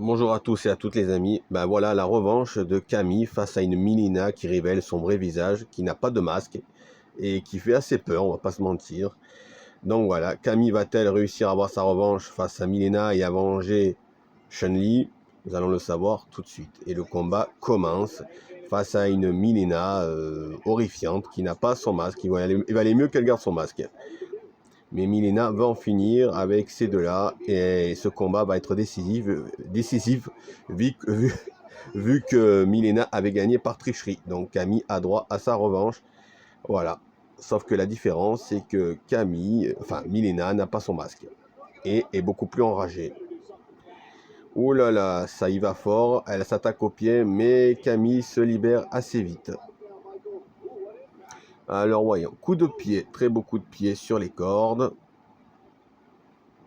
Bonjour à tous et à toutes les amis. Ben voilà la revanche de Camille face à une Milena qui révèle son vrai visage, qui n'a pas de masque et qui fait assez peur, on va pas se mentir. Donc voilà, Camille va-t-elle réussir à avoir sa revanche face à Milena et à venger Chun-Li? Nous allons le savoir tout de suite. Et le combat commence face à une Milena horrifiante qui n'a pas son masque. Il valait mieux qu'elle garde son masque. Mais Milena va en finir avec ces deux-là et ce combat va être décisif vu que Milena avait gagné par tricherie. Donc Camille a droit à sa revanche. Voilà. Sauf que la différence, c'est que Milena n'a pas son masque et est beaucoup plus enragée. Ouh là là, ça y va fort. Elle s'attaque au pied, mais Camille se libère assez vite. Alors voyons, coup de pied, très beau coup de pied sur les cordes.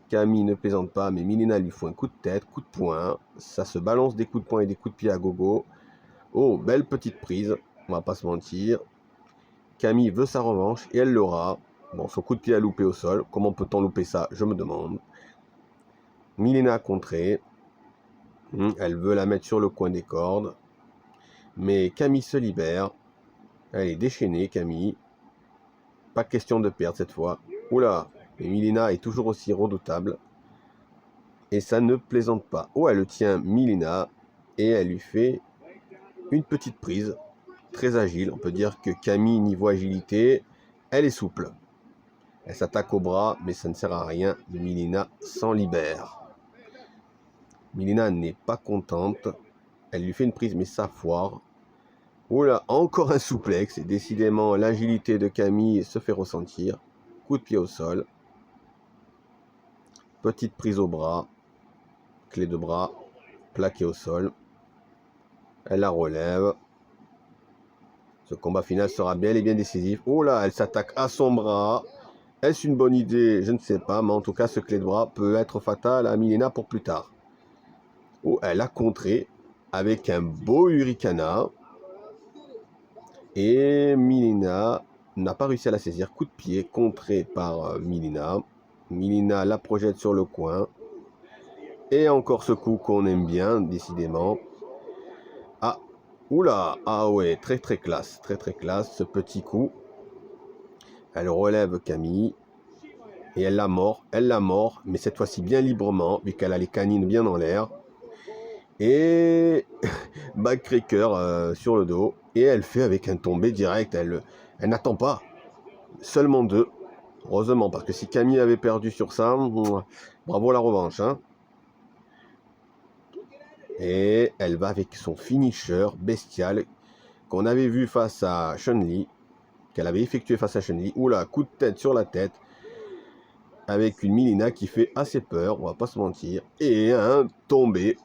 Camille ne plaisante pas, mais Milena lui faut un coup de tête, coup de poing. Ça se balance des coups de poing et des coups de pied à gogo. Oh, belle petite prise, on va pas se mentir. Camille veut sa revanche et elle l'aura. Bon, son coup de pied a loupé au sol. Comment peut-on louper ça, je me demande. Milena a contré. Elle veut la mettre sur le coin des cordes. Mais Camille se libère. Elle est déchaînée, Camille. Pas question de perdre cette fois. Oula, mais Milena est toujours aussi redoutable. Et ça ne plaisante pas. Oh, elle tient Milena et elle lui fait une petite prise. Très agile. On peut dire que Camille, niveau agilité, elle est souple. Elle s'attaque au bras, mais ça ne sert à rien. Milena s'en libère. Milena n'est pas contente. Elle lui fait une prise, mais ça foire. Oula, encore un souplex. Et décidément, l'agilité de Camille se fait ressentir. Coup de pied au sol. Petite prise au bras. Clé de bras. Plaqué au sol. Elle la relève. Ce combat final sera bel et bien décisif. Oh là, elle s'attaque à son bras. Est-ce une bonne idée? Je ne sais pas, mais en tout cas, ce clé de bras peut être fatal à Milena pour plus tard. Oh, elle a contré avec un beau Hurricana. Et Milena n'a pas réussi à la saisir. Coup de pied contré par Milena. Milena la projette sur le coin. Et encore ce coup qu'on aime bien, décidément. Ah, oula, ah ouais, très très classe, ce petit coup. Elle relève Camille. Et elle la mord, mais cette fois-ci bien librement, vu qu'elle a les canines bien en l'air. Et backcracker sur le dos. Et elle fait avec un tombé direct. Elle n'attend pas. Seulement deux. Heureusement, parce que si Camille avait perdu sur ça, bravo la revanche. Hein. Et elle va avec son finisher bestial qu'on avait vu face à Chun-Li. Qu'elle avait effectué face à Chun-Li. Oula, coup de tête sur la tête. Avec une Milena qui fait assez peur, on va pas se mentir. Et un tombé.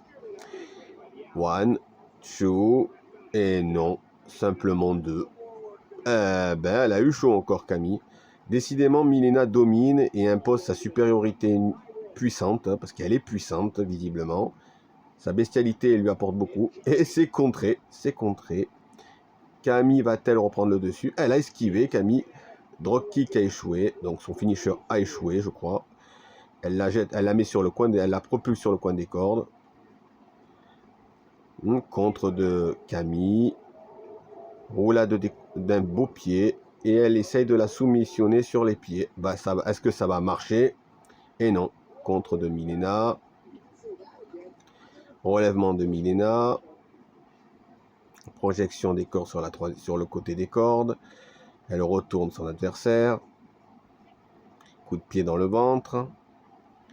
One, two, et non, simplement deux. Elle a eu chaud encore Camille. Décidément, Milena domine et impose sa supériorité puissante, parce qu'elle est puissante visiblement. Sa bestialité lui apporte beaucoup. Et c'est contré, Camille va-t-elle reprendre le dessus? Elle a esquivé, Camille. Dropkick a échoué, donc son finisher a échoué, je crois. Elle la jette, elle la met sur le coin, elle la propulse sur le coin des cordes. Contre de Camille. Roulade d'un beau pied. Et elle essaye de la soumissionner sur les pieds. Est-ce que ça va marcher? Et non. Contre de Milena. Relèvement de Milena. Projection des cordes sur le côté des cordes. Elle retourne son adversaire. Coup de pied dans le ventre.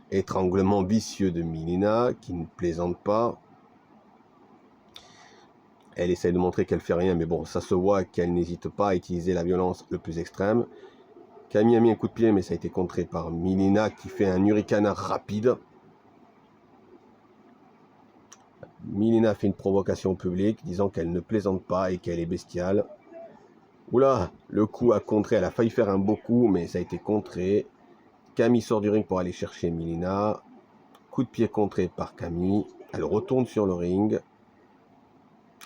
Étranglement vicieux de Milena qui ne plaisante pas. Elle essaye de montrer qu'elle fait rien, mais bon, ça se voit qu'elle n'hésite pas à utiliser la violence le plus extrême. Camille a mis un coup de pied, mais ça a été contré par Milena qui fait un hurricane rapide. Milena fait une provocation au public, disant qu'elle ne plaisante pas et qu'elle est bestiale. Oula, le coup a contré, elle a failli faire un beau coup, mais ça a été contré. Camille sort du ring pour aller chercher Milena. Coup de pied contré par Camille. Elle retourne sur le ring.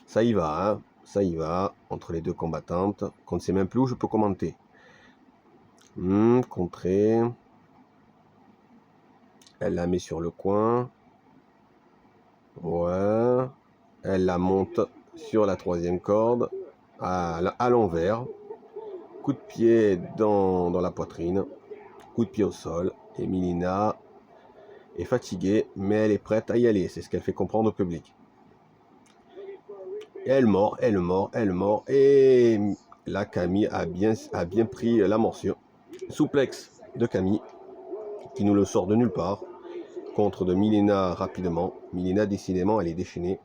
Ça y va, hein, ça y va, entre les deux combattantes, qu'on ne sait même plus où je peux commenter. Contré. Elle la met sur le coin. elle la monte sur la troisième corde, à l'envers. Coup de pied dans la poitrine, coup de pied au sol. Et Mileena est fatiguée, mais elle est prête à y aller. C'est ce qu'elle fait comprendre au public. Et elle mord. Et là, Camille a bien pris la morsure. Souplex de Camille, qui nous le sort de nulle part. Contre de Mileena rapidement. Mileena, décidément, elle est déchaînée.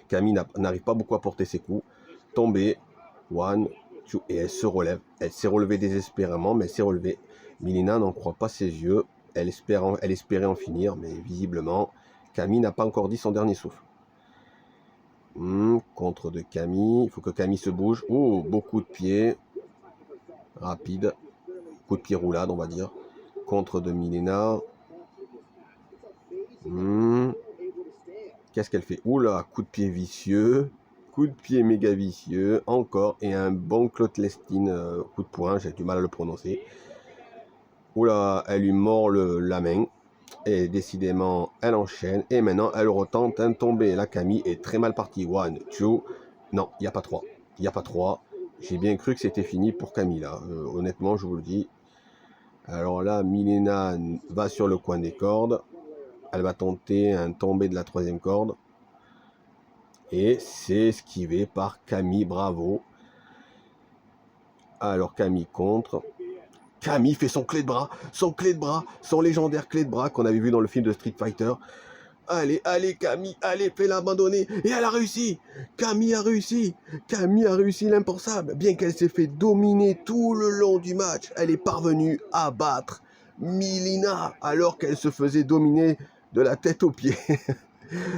Camille n'arrive pas beaucoup à porter ses coups. Tombée. One, two, et elle se relève. Elle s'est relevée désespérément, mais elle s'est relevée. Mileena n'en croit pas ses yeux. Elle espérait en finir, mais visiblement, Camille n'a pas encore dit son dernier souffle. Contre de Camille. Il faut que Camille se bouge. Oh, beaucoup de pieds. Rapide. Coup de pied roulade, on va dire. Contre de Mileena. Qu'est-ce qu'elle fait? Oula, coup de pied vicieux. Coup de pied méga vicieux. Encore. Et un bon Clotlestine. Coup de poing. J'ai du mal à le prononcer. Oula, elle lui mord la main. Et décidément, elle enchaîne. Et maintenant, elle retente un tombé. La Camille est très mal partie. One, two. Non, il n'y a pas trois. Il n'y a pas trois. J'ai bien cru que c'était fini pour Camille, là. Honnêtement, je vous le dis. Alors là, Mileena va sur le coin des cordes. Elle va tenter un tombé de la troisième corde. Et c'est esquivé par Camille. Bravo. Alors, Camille contre. Camille fait son son légendaire clé de bras qu'on avait vu dans le film de Street Fighter. Allez, Camille, allez, fais l'abandonner. Et elle a réussi. Camille a réussi l'impensable. Bien qu'elle s'est fait dominer tout le long du match, elle est parvenue à battre Mileena alors qu'elle se faisait dominer de la tête aux pieds.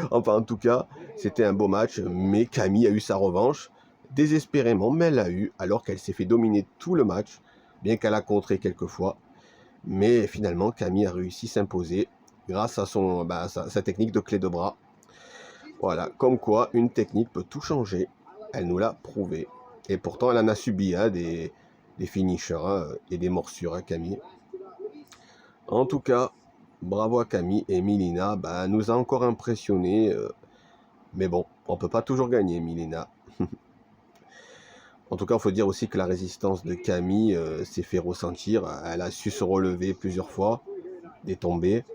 Enfin, en tout cas, c'était un beau match, mais Camille a eu sa revanche. Désespérément, mais elle l'a eu alors qu'elle s'est fait dominer tout le match. Bien qu'elle a contré quelques fois. Mais finalement, Camille a réussi à s'imposer grâce à sa technique de clé de bras. Voilà, comme quoi une technique peut tout changer. Elle nous l'a prouvé. Et pourtant, elle en a subi des finishers et des morsures, Camille. En tout cas, bravo à Camille. Et Mileena nous a encore impressionnés. Mais bon, on peut pas toujours gagner, Mileena. En tout cas, il faut dire aussi que la résistance de Camille s'est fait ressentir. Elle a su se relever plusieurs fois, des tombées.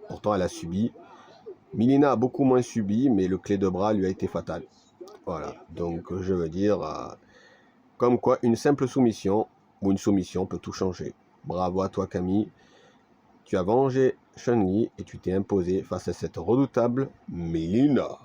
Pourtant, elle a subi. Mileena a beaucoup moins subi, mais le clé de bras lui a été fatal. Voilà, donc je veux dire, comme quoi une simple soumission ou une soumission peut tout changer. Bravo à toi, Camille. Tu as vengé Chun-Li et tu t'es imposé face à cette redoutable Mileena.